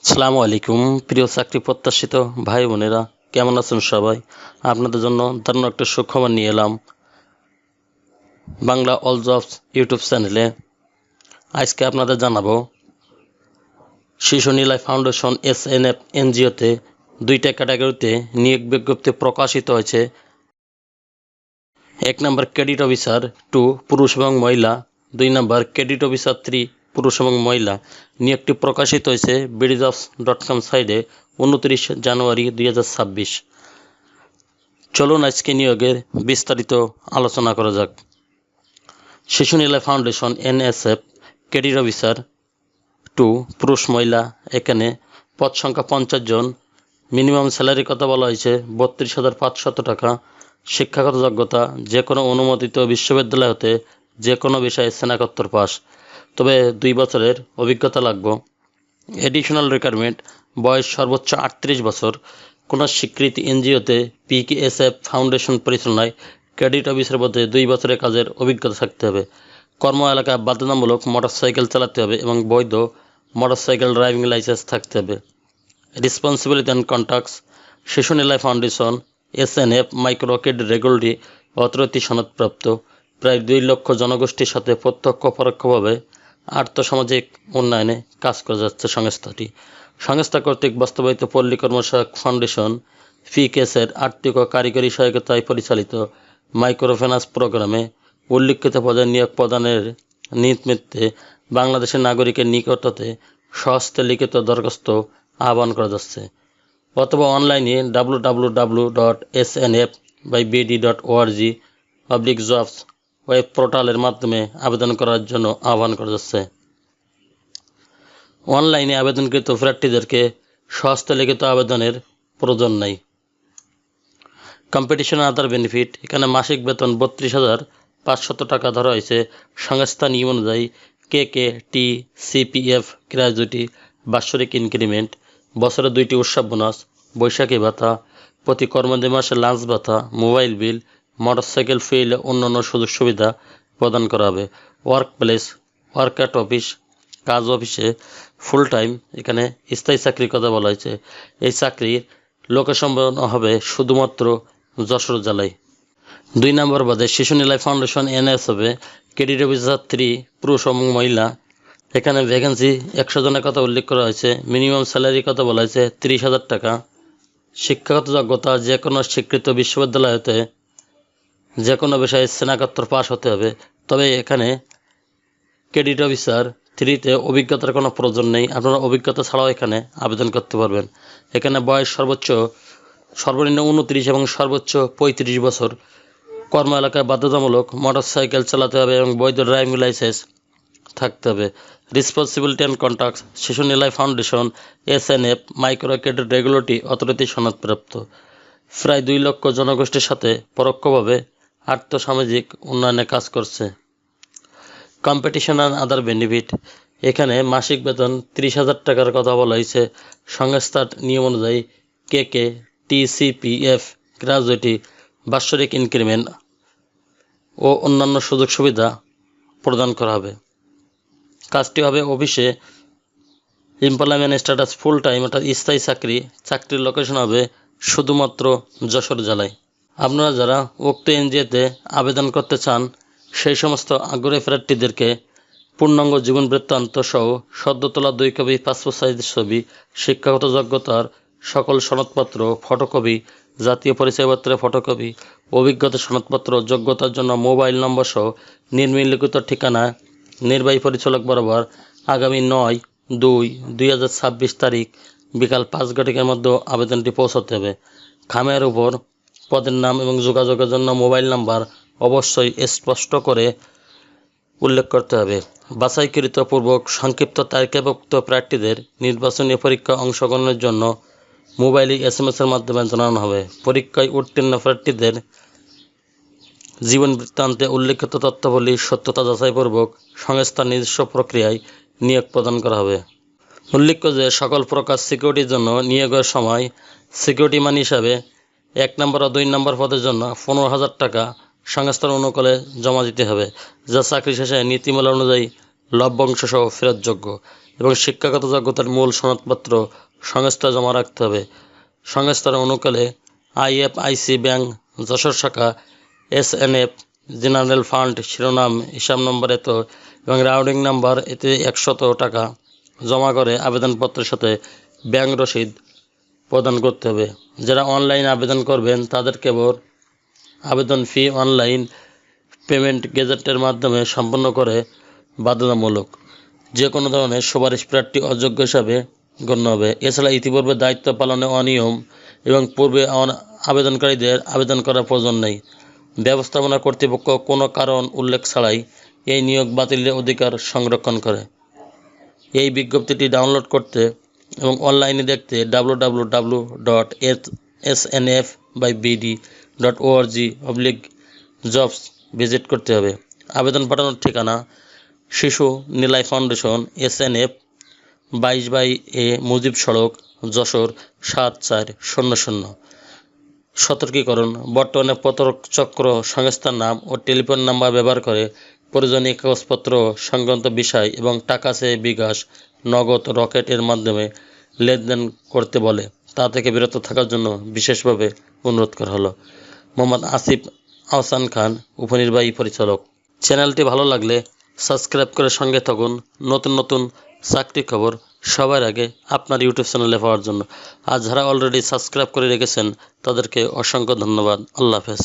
আসসালামু আলাইকুম প্রিয় চাকরি প্রত্যাশিত ভাই বোনেরা, কেমন আছেন সবাই? আপনাদের জন্য দারুণ একটা সুখবর নিয়ে এলাম বাংলা অল জবস ইউটিউব চ্যানেলে। আজকে আপনাদের জানাবো শিশু নিলয় ফাউন্ডেশন SNF এনজিওতে 2টা ক্যাটাগরিতে নিয়োগ বিজ্ঞপ্তি প্রকাশিত হয়েছে। 1 নম্বর ক্রেডিট অফিসার 2 পুরুষ এবং মহিলা, 2 নম্বর ক্রেডিট অফিসার 3 পুরুষ এবং মহিলা। নিয়োগটি প্রকাশিত হয়েছে BDjobs.com সাইটে 29 জানুয়ারি 2026। চলুন আজকে নিয়োগের বিস্তারিত আলোচনা করা যাক। শিশু Niloy foundation NSF credit officer 2 পুরুষ মহিলা, এখানে পদ সংখ্যা 50 জন। মিনিমাম স্যালারির কথা বলা হয়েছে 32,500 টাকা। শিক্ষাগত যোগ্যতা যে কোনো অনুমোদিত বিশ্ববিদ্যালয় হতে যে কোনো বিষয়ে স্নাতকোত্তর পাস, তবে 2 বছরের অভিজ্ঞতা লাগবে। এডিশনাল রিকোয়ারমেন্ট বয়স সর্বোচ্চ 38 বছর। কোনো স্বীকৃতি এনজিওতে PKSF ফাউন্ডেশন পরিচালনায় ক্রেডিট অফিসের মধ্যে 2 বছরের কাজের অভিজ্ঞতা থাকতে হবে। কর্ম এলাকায় বাধ্যতামূলক মোটরসাইকেল চালাতে হবে এবং বৈধ মোটরসাইকেল ড্রাইভিং লাইসেন্স থাকতে হবে। Responsibility and contacts Shishu Niloy Foundation SNF micro credit regulatory authority সনদপ্রাপ্ত প্রায় 2 লক্ষ জনগোষ্ঠীর সাথে প্রত্যক্ষ পরোক্ষভাবে আর্থসামাজিক উন্নয়নে কাজ করে যাচ্ছে সংস্থাটি। সংস্থা কর্তৃক বাস্তবায়িত পল্লী কর্মসহায়ক ফাউন্ডেশন PKSের আর্থিক ও কারিগরি সহায়তায় পরিচালিত মাইক্রোফিন্যান্স প্রোগ্রামে উল্লিখিত পদে নিয়োগ প্রদানের নিমিত্তে বাংলাদেশের নাগরিকের নিকট হতে সহস্তে লিখিত দরখাস্ত আহ্বান করা যাচ্ছে, অথবা অনলাইনে www.snf/bd.org/jobs ওয়েব পোর্টালের মাধ্যমে আবেদন করার জন্য আহ্বান করা যাচ্ছে। অনলাইনে আবেদনকৃত প্রার্থীদেরকে সহস্তে লিখিত আবেদনের প্রয়োজন নেই। কম্পিটিশন আদার বেনিফিট, এখানে মাসিক বেতন 32,500 টাকা ধরা হয়েছে। সংস্থা নিয়ম অনুযায়ী KKT CPF গ্র্যাজুইটি বাৎসরিক ইনক্রিমেন্ট, বছরে 2টি উৎসব বোনাস, বৈশাখী ভাতা, প্রতি কর্মদিন মাসে লাঞ্চ ভাতা, মোবাইল বিল, মোটরসাইকেল ফিল, অন্যান্য সুযোগ সুবিধা প্রদান করা হবে। Work place work at office, কাজ অফিসে ফুল টাইম, এখানে স্থায়ী চাকরির কথা বলা হয়েছে। এই চাকরির লোকেশন হবে শুধুমাত্র যশোর জেলায়। 2 নম্বর পদে শিশু Niloy foundation NSF credit officer 3 পুরুষ এবং মহিলা, এখানে ভ্যাকেন্সি 100 জনের কথা উল্লেখ করা হয়েছে। মিনিমাম স্যালারির কথা বলা হয়েছে 30,000 টাকা। শিক্ষাগত যোগ্যতা যে কোনো স্বীকৃত বিশ্ববিদ্যালয় হতে যে কোনো বিষয়ে স্নাতকোত্তর পাস হতে হবে, তবে এখানে ক্রেডিট অফিসার 3তে অভিজ্ঞতার কোনো প্রয়োজন নেই। আপনারা অভিজ্ঞতা ছাড়াও এখানে আবেদন করতে পারবেন। এখানে বয়স সর্বনিম্ন 29 এবং সর্বোচ্চ 35 বছর। কর্ম এলাকায় বাধ্যতামূলক মোটরসাইকেল চালাতে হবে এবং বৈধ ড্রাইভিং লাইসেন্স থাকতে হবে। Responsibility and contacts Shishu Niloy Foundation SNF micro credit regulatory authority সনদপ্রাপ্ত প্রায় 2 লক্ষ জনগোষ্ঠীর সাথে পরোক্ষভাবে আর্থসামাজিক উন্নয়নে কাজ করছে। কম্পিটিশন অ্যান্ড আদার বেনিফিট, এখানে মাসিক বেতন 30,000 টাকার কথা বলা হয়েছে। সংস্থার নিয়ম অনুযায়ী KKT-CPF গ্র্যাজুইটি বাৎসরিক ইনক্রিমেন্ট ও অন্যান্য সুযোগ সুবিধা প্রদান করা হবে। কাজটি হবে অফিসে। এমপ্লয়মেন্ট স্ট্যাটাস ফুল টাইম, অর্থাৎ স্থায়ী চাকরি। চাকরির লোকেশন হবে শুধুমাত্র যশোর জেলায়। আপনারা যারা উক্ত এনজিওতে আবেদন করতে চান সেই সমস্ত আগ্রহী প্রার্থীদেরকে পূর্ণাঙ্গ জীবন বৃত্তান্ত সহ সদ্য তোলা 2 কপি পাসপোর্ট সাইজের ছবি, শিক্ষাগত যোগ্যতার সকল সনদপত্র ফটোকপি, জাতীয় পরিচয়পত্রের ফটোকপি, অভিজ্ঞতা সনদপত্র, যোগ্যতার জন্য মোবাইল নম্বর সহ নিম্নলিখিত ঠিকানা নির্বাহী পরিচালক বরাবর আগামী 9/2/2026 তারিখ বিকাল 5 ঘটিকার মধ্যে আবেদনটি পৌঁছাতে হবে। খামের উপর পদের নাম এবং যোগাযোগের জন্য মোবাইল নাম্বার অবশ্যই স্পষ্ট করে উল্লেখ করতে হবে। বাছাইকৃত পূর্বক সংক্ষিপ্ত তালিকাভুক্ত প্রার্থীদের নির্বাচনী পরীক্ষা অংশগ্রহণের জন্য মোবাইলে SMS এর মাধ্যমে জানানো হবে। পরীক্ষায় উত্তীর্ণ প্রার্থীদের জীবন বৃত্তান্তে উল্লেখিত তথ্যাবলী সত্যতা যাচাইপূর্বক সংস্থার নিজস্ব প্রক্রিয়ায় নিয়োগ প্রদান করা হবে। উল্লেখ্য যে সকল প্রকার সিকিউরিটির জন্য নিয়োগের সময় সিকিউরিটি মানি হিসাবে 1 নম্বর ও 2 নম্বর পদের জন্য 15,000 টাকা সংস্থার অনুকূলে জমা দিতে হবে, যা চাকরি শেষে নীতিমালা অনুযায়ী লভ্যাংশ সহ ফেরতযোগ্য। এবং শিক্ষাগত যোগ্যতার মূল সনদপত্র সংস্থা জমা রাখতে হবে। সংস্থার অনুকূলে IFIC ব্যাংক যশোর শাখা SNF জেনারেল ফান্ড শিরোনাম হিসাব নম্বর এত এবং রাউন্ডিং নাম্বার এতে 100 টাকা জমা করে আবেদনপত্রের সাথে ব্যাংক রসিদ প্রদান করতে হবে। যারা অনলাইন আবেদন করবেন তাদের কেবল আবেদন ফি অনলাইন পেমেন্ট গেজেটের মাধ্যমে সম্পন্ন করে বাধ্যতামূলক। যে কোনো ধরনের সুপারিশ প্রার্থী অযোগ্য হিসাবে গণ্য হবে। এছাড়া ইতিপূর্বে দায়িত্ব পালনে অনিয়ম এবং পূর্বে আবেদনকারীদের আবেদন করার প্রয়োজন নেই। ব্যবস্থাপনা কর্তৃপক্ষ কোনো কারণ উল্লেখ ছাড়াই এই নিয়োগ বাতিলের অধিকার সংরক্ষণ করে। এই বিজ্ঞপ্তিটি ডাউনলোড করতে এবং অনলাইনে দেখতে www.snf/bd.org/jobs ভিজিট করতে হবে। আবেদন পাঠানোর ঠিকানা শিশু Niloy Foundation SNF 22/A Mujib সড়ক যশোর 7400। সতর্কীকরণ: বর্তমানে প্রতারক চক্র সংস্থার নাম ও টেলিফোন নাম্বার ব্যবহার করে প্রয়োজনীয় কাগজপত্র সংক্রান্ত বিষয় এবং টাকা চেয়ে বিকাশ, নগদ, রকেট এর মাধ্যমে লেনদেন করতে বলে। তা থেকে বিরত থাকার জন্য বিশেষভাবে অনুরোধ করা হলো। মোহাম্মদ আসিফ আহসান খান, উপনির্বাহী পরিচালক। চ্যানেলটি ভালো লাগলে সাবস্ক্রাইব করে সঙ্গে থাকুন নতুন নতুন চাকরি খবর সবার আগে আপনার ইউটিউব চ্যানেলে পাওয়ার জন্য। আর যারা অলরেডি সাবস্ক্রাইব করে রেখেছেন তাদেরকে অসংখ্য ধন্যবাদ। আল্লাহ হাফেজ।